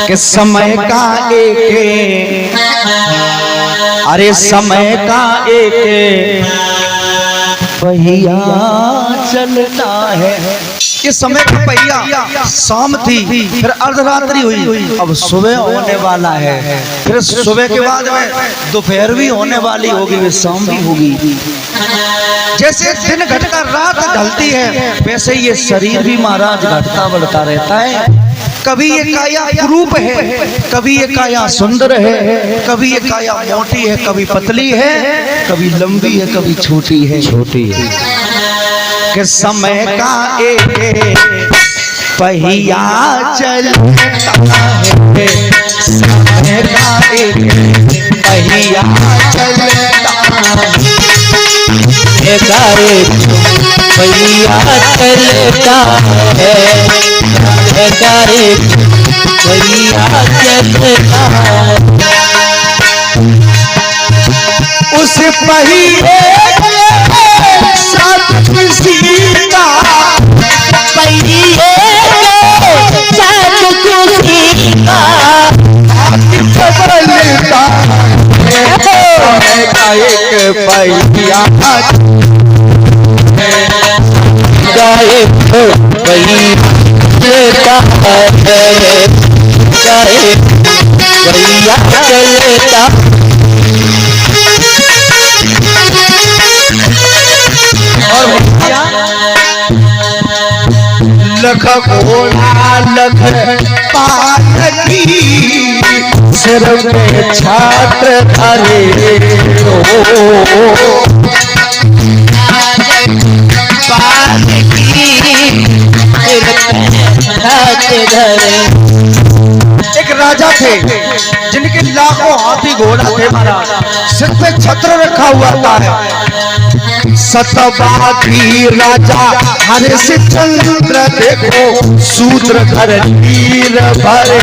कि समय का एक, अरे समय का एक पहिया चलता है। ये समय का पहिया शाम थी, फिर अर्धरात्रि हुई, अब सुबह होने वाला है, फिर सुबह के बाद में दोपहर भी होने वाली होगी, फिर शाम भी होगी। जैसे दिन घटकर रात ढलती है, वैसे ये शरीर भी महाराज घटता बढ़ता रहता है। कभी ये काया कुरूप है, कभी ये काया सुंदर है, कभी ये काया मोटी है, कभी पतली है, कभी लंबी है, कभी छोटी है। कि समय का एक पहिया चलता है, समय का एक पहिया चलता है, एकाएक पहिया चलता है, एकाएक पहिया चलता है। उस पहिए साथ किसी का, पहिए साथ खुशी का बदलता है, समय का एक पहिया गायब वही चलता है, गायब भैया चलता। लख घोड़ा लख पालकी, सिर में छात्र धरे एक राजा थे जिनके लाखों हाथी घोड़ा थे महाराज, सिर पे छत्र रखा हुआ था। सतवादी राजा हरिश्चंद्र देखो, सूत्र धर नीर भरे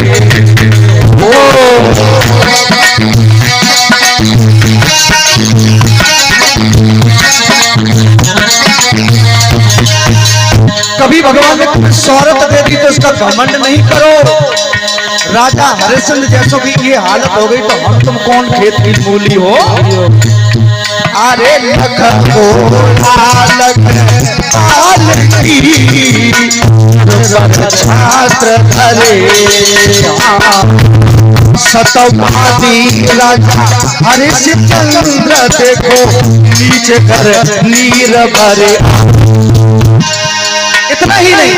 कभी भगवान ने तुम्हें शौहरत दे दी तो इसका घमंड नहीं करो। राजा हरिश्चंद्र जैसों की ये हालत हो गई तो हम तुम कौन खेत की मूली हो। अरे लख घोड़ा लख पालकी, छात्र धरे सतवादी राजा हरिश्चंद्र देखो, नीचे कर नीर भरे। इतना ही नहीं,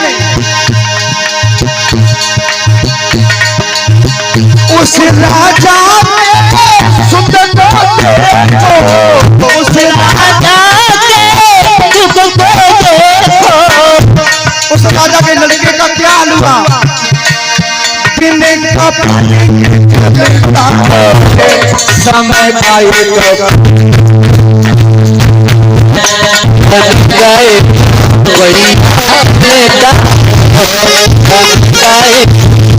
उस राजा सुंदर देखो, उस राजा उस राजा के लड़के का क्या हाल हुआ। पीने का समय का वही चलता,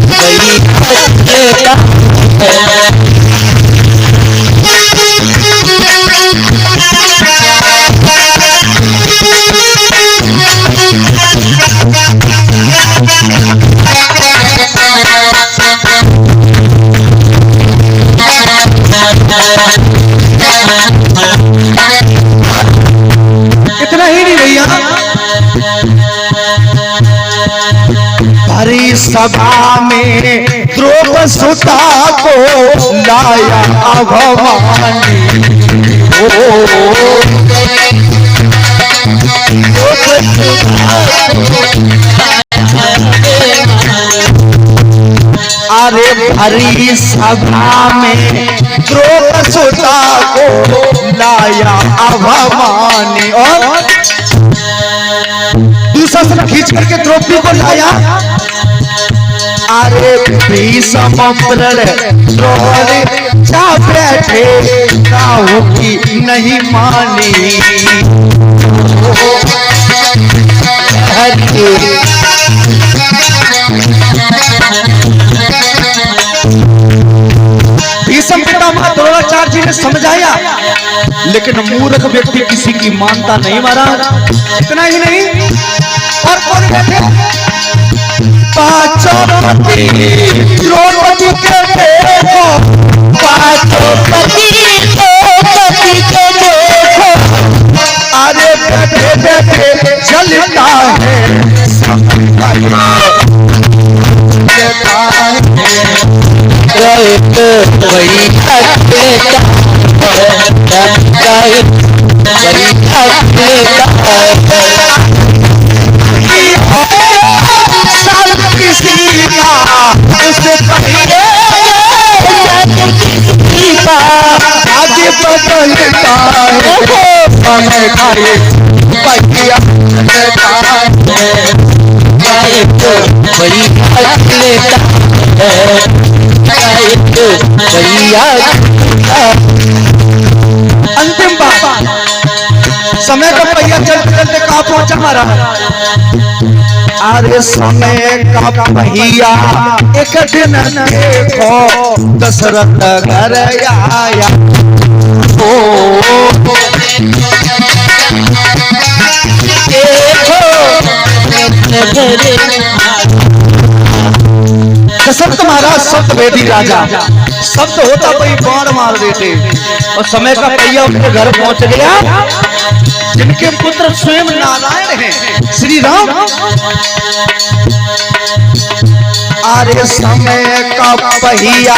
वही चलता। इतना ही नहीं भैया, भरी सभा में द्रौपदी को लाया भवानी, अरे भरी सभा में द्रौपदी को लाया भवानी, और दूसरा सब खींच करके द्रौपदी को लाया। अरे भीषम प्रण द्रौपदी जा बैठे, राहु की नहीं मानी। भीषम पितामह द्रोणाचार्य जी ने समझाया, लेकिन मूर्ख व्यक्ति किसी की मानता नहीं महाराज। इतना ही नहीं, और कौन बैठे, पांचों पति द्रौपदी के देखो, पांचों पति द्रौपदी के देखो, अरे बैठे बैठे जलता है एक वही लेता है, वही लेता साल किसी का उससे पहले आगे बदलता है समय का ये पहिया चलता है, वही लेता है। अंतिम बात, समय का पहिया चलते चलते कहाँ पहुंचा हमारा? अरे समय का पहिया एक दिन देखो दशरथ घर आया, ओ दशरथ महाराज शब्द वेदी राजा, शब्द होता कोई बाण मार देते, और समय का पहिया उनके घर पहुंच गया, जिनके पुत्र स्वयं नारायण हैं श्री राम। अरे समय का पहिया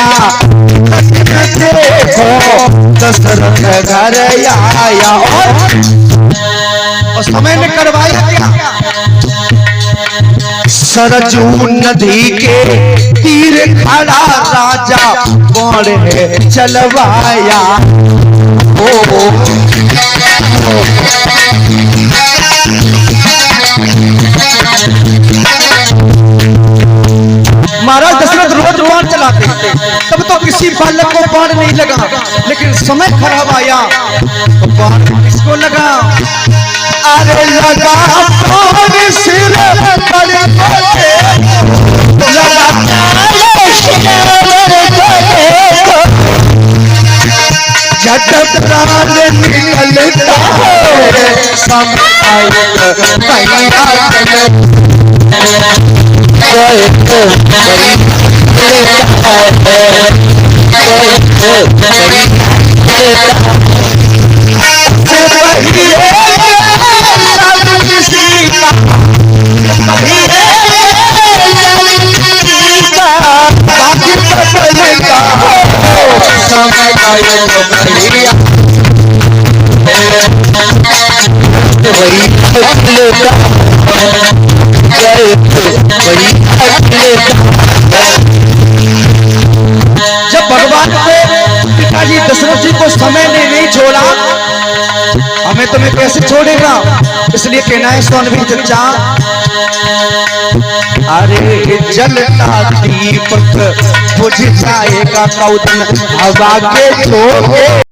देखो दशरथ घर आया, और समय ने करवाया क्या? सरजू नदी के तीर खड़ा राजा बाण है चलवाया, ओ महाराज दशरथ रोज बाण चलाते, तब तो किसी बालक को बाण नहीं लगा, लेकिन समय खराब आया तो बाण किसको लगा? अरे लगा बाण सिर पर झटक प्राण निकलता है, समय पहिया जब भगवान को पिताजी दशरथ जी को समय ने नहीं छोड़ा, हमें तुम्हें कैसे छोड़ेगा? इसलिए कहना है सोनवी चचा, अरे जलता दीपक बुझ जाएगा कौन हवा के छोड़े।